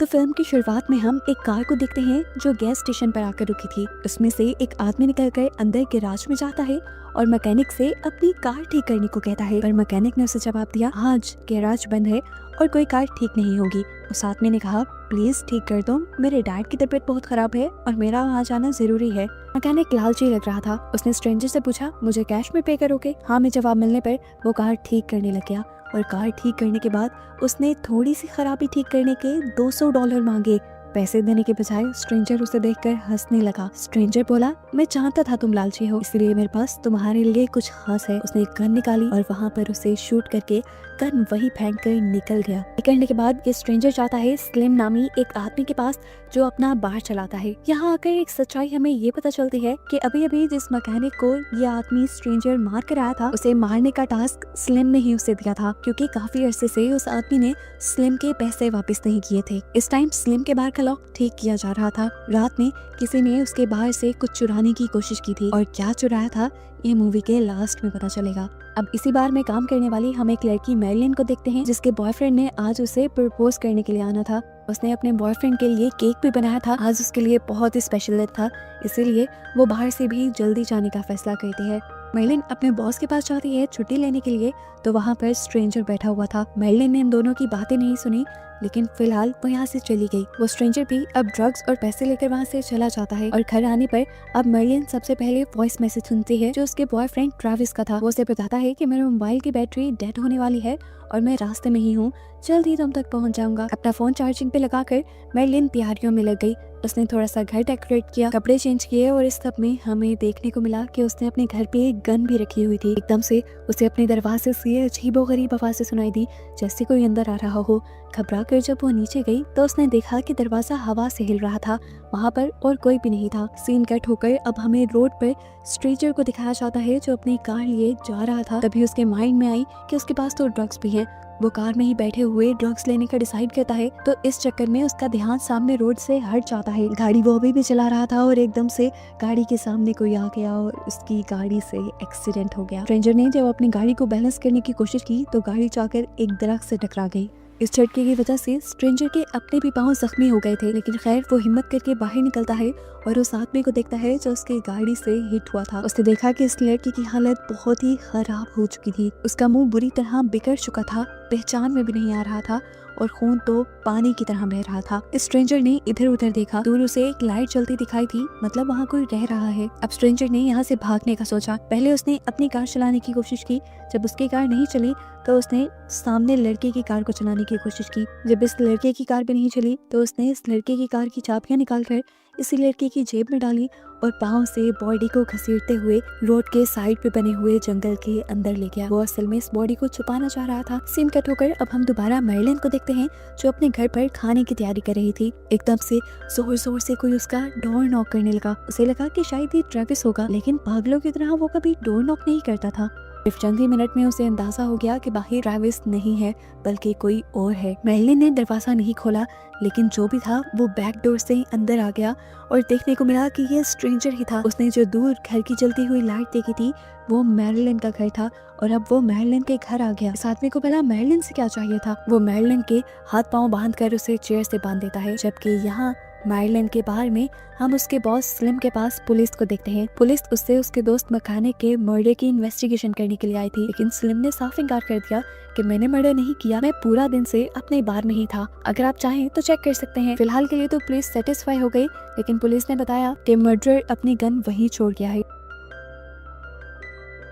तो फिल्म की शुरुआत में हम एक कार को देखते हैं जो गैस स्टेशन पर आकर रुकी थी। उसमें से एक आदमी निकलकर अंदर गैराज में जाता है और मैकेनिक से अपनी कार ठीक करने को कहता है, पर मैकेनिक ने उसे जवाब दिया, आज गैराज बंद है और कोई कार ठीक नहीं होगी। उस आदमी ने कहा, प्लीज ठीक कर दो, मेरे डैड की तबीयत बहुत खराब है और मेरा वहाँ जाना जरूरी है। मैकेनिक लालची लग रहा था। उसने स्ट्रेंजर से पूछा, मुझे कैश में पे करोगे? हाँ में जवाब मिलने पर वो कार ठीक करने लग गया और कार ठीक करने के बाद उसने थोड़ी सी खराबी ठीक करने के $200 मांगे। पैसे देने के बजाय स्ट्रेंजर उसे देखकर हंसने लगा। स्ट्रेंजर बोला, मैं जानता था तुम लालची हो, इसलिए मेरे पास तुम्हारे लिए कुछ खास है। उसने एक गन निकाली और वहाँ पर उसे शूट करके गन वही फेंक कर निकल गया। निकलने के बाद ये स्ट्रेंजर जाता है स्लिम नामी एक आदमी के पास जो अपना बार चलाता है। यहाँ आकर एक सच्चाई हमें ये पता चलती है कि अभी अभी जिस मैकेनिक को ये आदमी स्ट्रेंजर मार कर आया था, उसे मारने का टास्क स्लिम ने ही उसे दिया था, क्योंकि काफी अरसे से उस आदमी ने स्लिम के पैसे वापस नहीं किए थे। इस टाइम स्लिम के बार का लॉक ठीक किया जा रहा था। रात में किसी ने उसके बाहर से कुछ चुराने की कोशिश की थी और क्या चुराया था ये मूवी के लास्ट में पता चलेगा। अब इसी बार में काम करने वाली हम एक लड़की मैरिलिन को देखते हैं, जिसके बॉयफ्रेंड ने आज उसे प्रपोज करने के लिए आना था। उसने अपने बॉयफ्रेंड के लिए केक भी बनाया था। आज उसके लिए बहुत ही स्पेशल दिन था, इसीलिए वो बाहर से भी जल्दी जाने का फैसला करती है। मैरिलिन अपने बॉस के पास जाती है छुट्टी लेने के लिए, तो वहाँ पर स्ट्रेंजर बैठा हुआ था। मैरिलिन ने इन दोनों की बातें नहीं सुनी, लेकिन फिलहाल वो यहाँ से चली गई। वो स्ट्रेंजर भी अब ड्रग्स और पैसे लेकर वहाँ से चला जाता है और घर आने पर अब मैरिलिन सबसे पहले वॉइस मैसेज सुनती है जो उसके बॉयफ्रेंड ट्रेविस का था। वो उसे बताता है कि मेरे मोबाइल की बैटरी डेड होने वाली है और मैं रास्ते में ही हूँ, जल्द ही तुम तक पहुँच जाऊंगा। अपना फोन चार्जिंग पे लगाकर मैरिलिन तैयारियों में लग गई। उसने थोड़ा सा घर डेकोरेट किया, कपड़े चेंज किए और इस सब में हमें देखने को मिला कि उसने अपने घर पे एक गन भी रखी हुई थी। एकदम से उसे अपने दरवाजे से अजीबोगरीब आवाज़ें सुनाई दी, जैसे कोई अंदर आ रहा हो। घबरा कर जब वो नीचे गई तो उसने देखा कि दरवाजा हवा से हिल रहा था। वहाँ पर और कोई भी नहीं था। सीन कट होकर अब हमें रोड पर स्ट्रेंजर को दिखाया जाता है जो अपनी कार लिए जा रहा था। तभी उसके माइंड में आई कि उसके पास तो ड्रग्स भी हैं। वो कार में ही बैठे हुए ड्रग्स लेने का डिसाइड करता है, तो इस चक्कर में उसका ध्यान सामने रोड से हट जाता है। गाड़ी वो अभी भी चला रहा था और एकदम से गाड़ी के सामने कोई आ गया और उसकी गाड़ी से एक्सीडेंट हो गया। स्ट्रेंजर ने जब अपनी गाड़ी को बैलेंस करने की कोशिश की तो गाड़ी जाकर एक दरख्त से टकरा गई। इस झटके की वजह से स्ट्रेंजर के अपने भी पांव जख्मी हो गए थे, लेकिन खैर वो हिम्मत करके बाहर निकलता है और उस आदमी को देखता है जो उसकी गाड़ी से हिट हुआ था। उसने देखा कि इस लड़की की हालत बहुत ही खराब हो चुकी थी। उसका मुंह बुरी तरह बिगड़ चुका था, पहचान में भी नहीं आ रहा था और खून तो पानी की तरह बह रहा था। स्ट्रेंजर ने इधर उधर देखा, दूर उसे एक लाइट जलती दिखाई थी, मतलब वहाँ कोई रह रहा है। अब स्ट्रेंजर ने यहाँ से भागने का सोचा। पहले उसने अपनी कार चलाने की कोशिश की, जब उसकी कार नहीं चली तो उसने सामने लड़के की कार को चलाने की कोशिश की। जब इस लड़के की कार भी नहीं चली तो उसने इस लड़के की कार की चाबियां निकालकर इसी लड़के की जेब में डाली और पाँव से बॉडी को घसीटते हुए रोड के साइड पे बने हुए जंगल के अंदर ले गया। वो असल में इस बॉडी को छुपाना चाह रहा था। सीन कट होकर अब हम दोबारा मैरिलिन को देखते हैं जो अपने घर पर खाने की तैयारी कर रही थी। एकदम से जोर जोर से कोई उसका डोर नॉक करने लगा। उसे लगा कि शायद ये ट्रेविस होगा, लेकिन पागलों की तरह वो कभी डोर नॉक नहीं करता था। सिर्फ चंद ही मिनट में उसे अंदाजा हो गया कि बाहर ट्रेविस नहीं है बल्कि कोई और है। मैरिलिन ने दरवाजा नहीं खोला, लेकिन जो भी था वो बैक डोर से अंदर आ गया और देखने को मिला कि ये स्ट्रेंजर ही था। उसने जो दूर घर की जलती हुई लाइट देखी थी वो मैरिलिन का घर था और अब वो मैरिलिन के घर आ गया। इस आदमी को पहला मैरिलिन से क्या चाहिए था। वो मैरिलिन के हाथ पांव बांध कर उसे चेयर से बांध देता है, जबकि यहाँ मैरिलिन के बाहर में हम उसके बॉस स्लिम के पास पुलिस को देखते हैं। पुलिस उससे उसके दोस्त मैकेनिक के मर्डर की इन्वेस्टिगेशन करने के लिए आई थी, लेकिन स्लिम ने साफ इनकार कर दिया कि मैंने मर्डर नहीं किया, मैं पूरा दिन से अपने बार में ही था। अगर आप चाहें तो चेक कर सकते हैं। फिलहाल के लिए तो पुलिस सेटिस्फाई हो गई, लेकिन पुलिस ने बताया कि मर्डरर अपनी गन वहीं छोड़ गया है।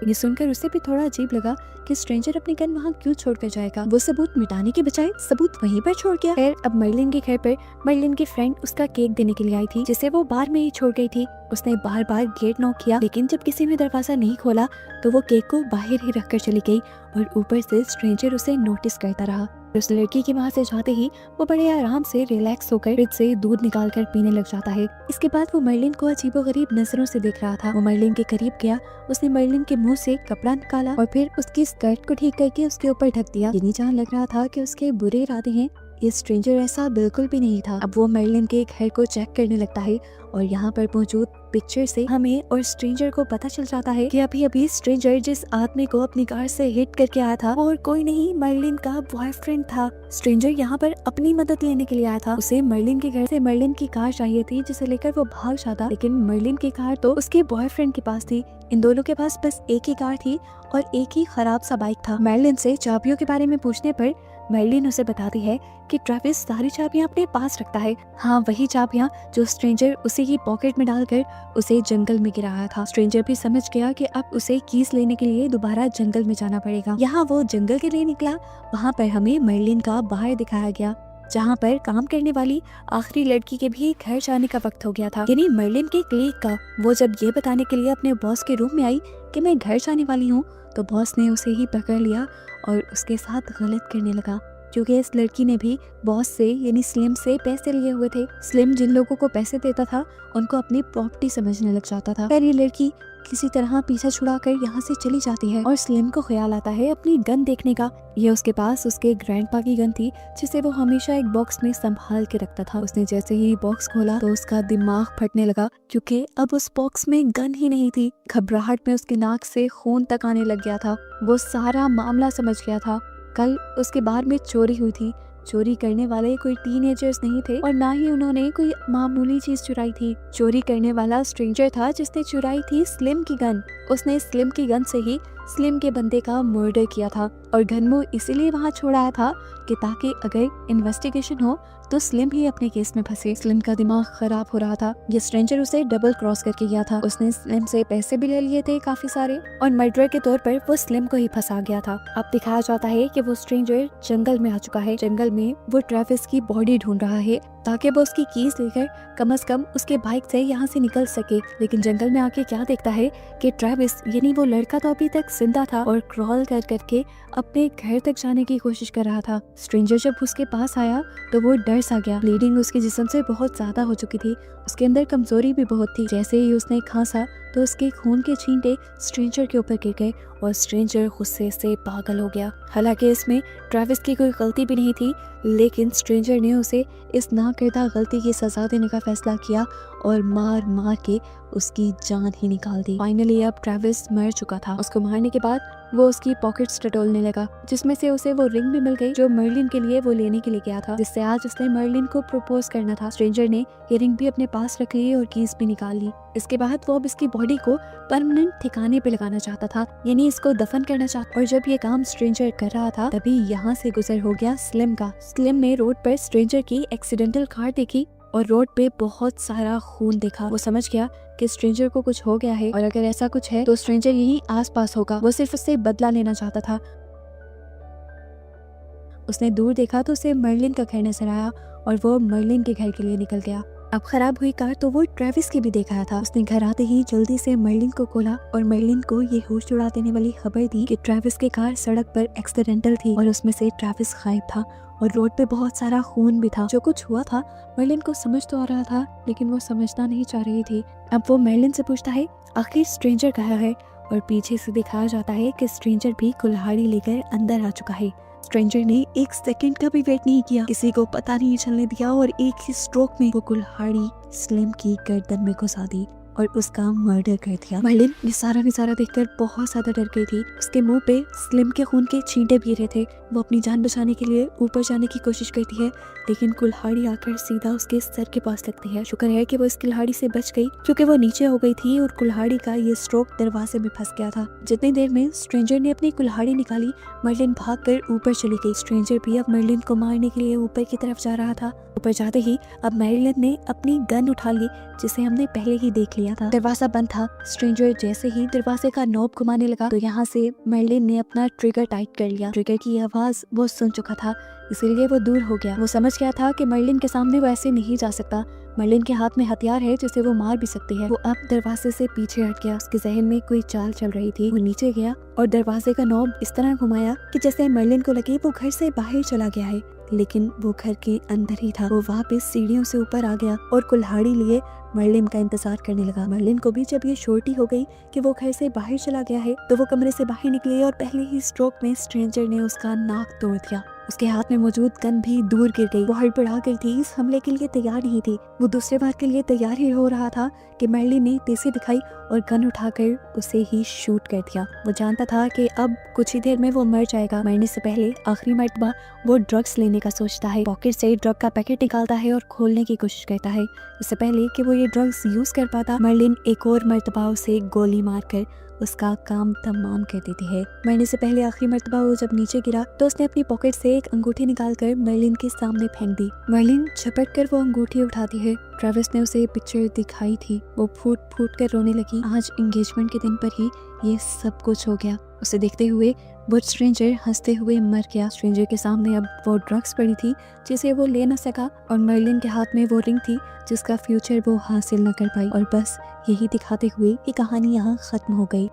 ये सुनकर उसे भी थोड़ा अजीब लगा कि स्ट्रेंजर अपनी गन वहाँ क्यों छोड़कर जाएगा। वो सबूत मिटाने के बजाय सबूत वहीं पर छोड़ गया। खैर अब मैरिलिन के घर पर मैरिलिन की फ्रेंड उसका केक देने के लिए आई थी, जिसे वो बार में ही छोड़ गई थी। उसने बार बार गेट नॉक किया, लेकिन जब किसी ने दरवाजा नहीं खोला तो वो केक को बाहर ही रखकर चली गई और ऊपर से स्ट्रेंजर उसे नोटिस करता रहा। उस लड़की के वहाँ से जाते ही वो बड़े आराम से रिलैक्स होकर फ्रिज से दूध निकाल कर पीने लग जाता है। इसके बाद वो मैरिलिन को अजीबोगरीब नजरों से देख रहा था। वो मैरिलिन के करीब गया, उसने मैरिलिन के मुंह से कपड़ा निकाला और फिर उसकी स्कर्ट को ठीक करके उसके ऊपर ढक दिया। ये नहीं जान लग रहा था कि उसके बुरे इरादे हैं ये स्ट्रेंजर ऐसा बिल्कुल भी नहीं था। अब वो मर्लिन के घर को चेक करने लगता है और यहाँ पर मौजूद पिक्चर से हमें और स्ट्रेंजर को पता चल जाता है कि अभी अभी स्ट्रेंजर जिस आदमी को अपनी कार से हिट करके आया था और कोई नहीं मर्लिन का बॉयफ्रेंड था। स्ट्रेंजर यहाँ पर अपनी मदद लेने के लिए आया था। उसे मर्लिन के घर से मर्लिन की कार चाहिए थी जिसे लेकर वो भाग जाता, लेकिन मर्लिन की कार तो उसके बॉयफ्रेंड के पास थी। इन दोनों के पास बस एक ही कार थी और एक ही खराब सा बाइक था। मर्लिन से चाबियों के बारे में पूछने पर मर्लिन उसे बताती है कि ट्रेविस सारी चाबियां अपने पास रखता है। हाँ, वही चाबियां जो स्ट्रेंजर उसी की पॉकेट में डालकर उसे जंगल में गिराया था। स्ट्रेंजर भी समझ गया कि अब उसे कीज लेने के लिए दोबारा जंगल में जाना पड़ेगा। यहाँ वो जंगल के लिए निकला। वहाँ पर हमें मर्लिन का बाहर दिखाया गया जहाँ पर काम करने वाली आखिरी लड़की के भी घर जाने का वक्त हो गया था, यानी मर्लिन के क्लिक का। वो जब ये बताने के लिए अपने बॉस के रूम में आई कि मैं घर जाने वाली हूँ, तो बॉस ने उसे ही पकड़ लिया और उसके साथ गलत करने लगा, क्योंकि इस लड़की ने भी बॉस से यानी स्लिम से पैसे लिए हुए थे। स्लिम जिन लोगों को पैसे देता था उनको अपनी प्रॉपर्टी समझने लग जाता था। फिर ये लड़की किसी तरह पीछा छुड़ाकर यहाँ से चली जाती है और स्लिम को ख्याल आता है अपनी गन देखने का। ये उसके पास उसके ग्रैंडपा की गन थी जिसे वो हमेशा एक बॉक्स में संभाल के रखता था। उसने जैसे ही बॉक्स खोला तो उसका दिमाग फटने लगा, क्योंकि अब उस बॉक्स में गन ही नहीं थी। घबराहट में उसके नाक से खून तक आने लग गया था। वो सारा मामला समझ गया था। कल उसके बार में चोरी हुई थी। चोरी करने वाले कोई टीनेजर्स नहीं थे और ना ही उन्होंने कोई मामूली चीज चुराई थी। चोरी करने वाला स्ट्रेंजर था जिसने चुराई थी स्लिम की गन। उसने स्लिम की गन से ही स्लिम के बंदे का मर्डर किया था और गन वो इसीलिए वहाँ छोड़ाया था कि ताकि अगर इन्वेस्टिगेशन हो तो स्लिम ही अपने केस में फंसे। स्लिम का दिमाग खराब हो रहा था। ये स्ट्रेंजर उसे डबल क्रॉस करके गया था। उसने स्लिम से पैसे भी ले लिए थे काफी सारे और मर्डर के तौर पर वो स्लिम को ही फंसा गया था। अब दिखाया जाता है कि वो स्ट्रेंजर जंगल में आ चुका है। जंगल में वो ट्रेविस की बॉडी ढूंढ रहा है ताकि वो उसकी कीज लेकर कम से कम उसके बाइक से यहाँ से निकल सके। लेकिन जंगल में आके क्या देखता है कि ट्रेविस यानी वो लड़का तो अभी तक जिंदा था और क्रॉल कर करके अपने घर तक जाने की कोशिश कर रहा था। स्ट्रेंजर जब उसके पास आया तो वो डर सा गया। ब्लीडिंग उसके जिस्म से बहुत ज्यादा हो चुकी थी। उसके अंदर कमजोरी भी बहुत थी। जैसे ही उसने खांसा तो उसके खून के छींटे स्ट्रेंजर के ऊपर गिर गए और स्ट्रेंजर गुस्से से पागल हो गया। हालांकि इसमें ट्रेविस की कोई गलती भी नहीं थी, लेकिन स्ट्रेंजर ने उसे इस नाकर्दा गलती की सजा देने का फैसला किया और मार मार के उसकी जान ही निकाल दी। फाइनली अब ट्रेविस मर चुका था। उसको मारने के बाद वो उसकी पॉकेट्स टटोलने लगा, जिसमें से उसे वो रिंग भी मिल गई जो मर्लिन के लिए वो लेने के लिए गया था, जिससे आज उसने मर्लिन को प्रपोज करना था। स्ट्रेंजर ने ये रिंग भी अपने पास रख ली और कीज भी निकाल ली। इसके बाद वो अब इसकी बॉडी को परमानेंट ठिकाने पे लगाना चाहता था, यानी इसको दफन करना चाहता। और जब ये काम स्ट्रेंजर कर रहा था तभी यहाँ से गुजर हो गया स्लिम का। स्लिम ने रोड पर स्ट्रेंजर की एक्सीडेंटल कार देखी और रोड पे बहुत सारा खून देखा। वो समझ गया कि स्ट्रेंजर को कुछ हो गया है और अगर ऐसा कुछ है तो स्ट्रेंजर यहीं आसपास होगा। वो सिर्फ उससे बदला लेना चाहता था। उसने दूर देखा तो उसे मर्लिन का घर नजर आया और वो मर्लिन के घर के लिए निकल गया। अब खराब हुई कार तो वो ट्रेविस की भी देख रहा था। उसने घर आते ही जल्दी से मर्लिन को खोला और मर्लिन को ये होश उड़ा देने वाली खबर दी कि ट्रेविस की कार सड़क पर एक्सीडेंटल थी और उसमें से ट्रेविस गायब था और रोड पे बहुत सारा खून भी था। जो कुछ हुआ था मर्लिन को समझ तो आ रहा था, लेकिन वो समझना नहीं चाह रही थी। अब वो मर्लिन से पूछता है आखिर स्ट्रेंजर कहाँ है, और पीछे से दिखाया जाता है कि स्ट्रेंजर भी कुल्हाड़ी लेकर अंदर आ चुका है। स्ट्रेंजर ने एक सेकंड का भी वेट नहीं किया, किसी को पता नहीं चलने दिया और एक ही स्ट्रोक में वो कुल्हाड़ी स्लिम की गर्दन में घुसा दी और उसका मर्डर कर दिया। मर्लिन ये सारा नजारा देखकर बहुत ज्यादा डर गई थी। उसके मुंह पे स्लिम के खून के छींटे भी रहे थे। वो अपनी जान बचाने के लिए ऊपर जाने की कोशिश करती है, लेकिन कुल्हाड़ी आकर सीधा उसके सर के पास लगती है। शुक्र है कि वो इस कुल्हाड़ी से बच गई, क्योंकि वो नीचे हो गई थी और कुल्हाड़ी का ये स्ट्रोक दरवाजे में फंस गया था। जितनी देर में स्ट्रेंजर ने अपनी कुल्हाड़ी निकाली, मर्लिन भागकर ऊपर चली गई। स्ट्रेंजर भी अब मर्लिन को मारने के लिए ऊपर की तरफ जा रहा था। ऊपर जाते ही अब मर्लिन ने अपनी गन उठा ली, जिसे हमने पहले ही देख लिया था। दरवाजा बंद था। स्ट्रेंजर जैसे ही दरवाजे का नॉब घुमाने लगा तो यहाँ से मर्लिन ने अपना ट्रिगर टाइट कर लिया। ट्रिगर की आवाज वो सुन चुका था, इसीलिए वो दूर हो गया। वो समझ गया था कि मर्लिन के सामने वो ऐसे नहीं जा सकता। मर्लिन के हाथ में हथियार है जिसे वो मार भी सकती है। वो अब दरवाजे से पीछे हट गया। उसके जहन में कोई चाल चल रही थी। वो नीचे गया और दरवाजे का नॉब इस तरह घुमाया कि जैसे मर्लिन को लगे वो घर से बाहर चला गया है, लेकिन वो घर के अंदर ही था। वो वापस सीढ़ियों से ऊपर आ गया और कुल्हाड़ी लिए मर्लिन का इंतजार करने लगा। मर्लिन को भी जब ये श्योरिटी हो गई कि वो घर से बाहर चला गया है तो वो कमरे से बाहर निकली और पहले ही स्ट्रोक में स्ट्रेंजर ने उसका नाक तोड़ दिया। उसके हाथ में मौजूद गन भी दूर गिर गई। वो हड़बड़ा गई थी, इस हमले के लिए तैयार नहीं थी। वो दूसरे बार के लिए तैयार ही हो रहा था कि मर्लिन ने तेजी दिखाई और गन उठाकर उसे ही शूट कर दिया। वो जानता था कि अब कुछ ही देर में वो मर जाएगा। मरने से पहले आखिरी मर्तबा वो ड्रग्स लेने का सोचता है। पॉकेट से ड्रग का पैकेट निकालता है और खोलने की कोशिश करता है। इससे पहले कि वो ये ड्रग्स यूज कर पाता, मर्लिन एक और मर्तबा उसे गोली मारकर उसका काम तमाम कर देती है। मरने से पहले आखिरी मर्तबा वो जब नीचे गिरा तो उसने अपनी पॉकेट से एक अंगूठी निकालकर मर्लिन के सामने फेंक दी। मर्लिन झपट कर वो अंगूठी उठाती है। ट्रेविस ने उसे पिक्चर दिखाई थी। वो फूट फूट कर रोने लगी। आज एंगेजमेंट के दिन पर ही ये सब कुछ हो गया। उसे देखते हुए वो स्ट्रेंजर हंसते हुए मर गया। स्ट्रेंजर के सामने अब वो ड्रग्स पड़ी थी जिसे वो ले न सका और मर्लिन के हाथ में वो रिंग थी जिसका फ्यूचर वो हासिल न कर पाई। और बस यही दिखाते हुए ये कहानी यहाँ खत्म हो गई।